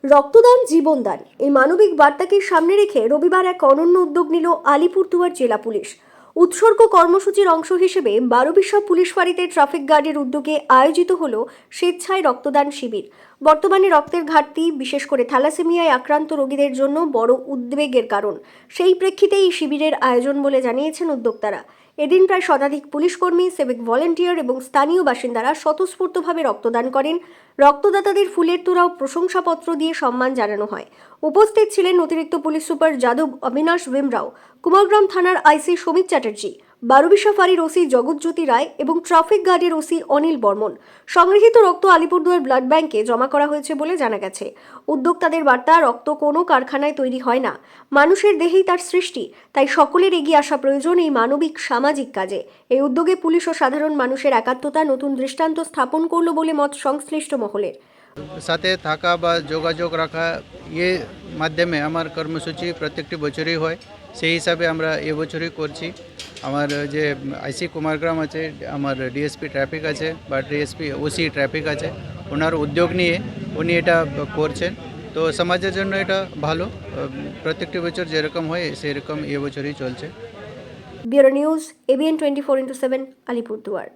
রক্তদান জীবনদান এই মানবিক বার্তাকে সামনে রেখে রবিবার এক অনন্য উদ্যোগ নিল আলিপুরদুয়ার জেলা পুলিশ। উৎসর্গ কর্মসূচির অংশ হিসেবে 12 পুলিশ ফাঁড়িতে ট্রাফিক গার্ডের উদ্যোগে আয়োজিত হল স্বেচ্ছায় রক্তদান শিবির। বর্তমানে রক্তের ঘাটতি, বিশেষ করে থ্যালাসেমিয়ায় আক্রান্ত রোগীদের জন্য বড় উদ্বেগের কারণ। সেই প্রেক্ষিতে এই শিবিরের আয়োজন বলে জানিয়েছেন উদ্যোক্তারা। এদিন প্রায় শতাধিক পুলিশকর্মী, সিভিক ভলেন্টিয়ার এবং স্থানীয় বাসিন্দারা স্বতঃস্ফূর্তভাবে রক্তদান করেন। রক্তদাতাদের ফুলের তোড়া ও প্রশংসাপত্র দিয়ে সম্মান জানানো হয়। উপস্থিত ছিলেন অতিরিক্ত পুলিশ সুপার যাদব অবিনাশ ভীমরাও, কুমারগ্রাম থানার আইসি সমিত চ্যাটার্জি, 12 ফাঁড়ির ওসি জগৎজ্যোতি রায় এবং ট্রাফিক গার্ডের ওসি অনিল বর্মন। সংগৃহীত রক্ত আলিপুরদুয়ার ব্লাড ব্যাংকে জমা করা হয়েছে বলে জানা গেছে। উদ্যোক্তাদের বার্তা, রক্ত কোনো কারখানায় তৈরি হয় না, মানুষের দেহেই তার সৃষ্টি। তাই সকলের এগিয়ে আসা প্রয়োজন এই মানবিক সামাজিক কাজে। এই উদ্যোগে পুলিশ ও সাধারণ মানুষের একাত্মতা নতুন দৃষ্টান্ত স্থাপন করলো বলে মত সংশ্লিষ্ট মহলের। সাথে থাকা বা যোগাযোগ রাখা এ মাধ্যমে আমার কর্মসূচি প্রত্যেকটি বছরই হয়। সেই হিসাবে আমরা এবছরই করছি। আমার যে আইসি কুমারগ্রাম আছে, আমার ডিএসপি ট্রাফিক আছে বা ডিএসপি ওসি ট্রাফিক আছে, ওনার উদ্যোগ নিয়ে উনি এটা করছেন। তো সমাজের জন্য এটা ভালো। প্রত্যেকটি বছর যেরকম হয় সেরকম এবছরই চলছে। Bureau news, ABN 24/7, Alipurduar.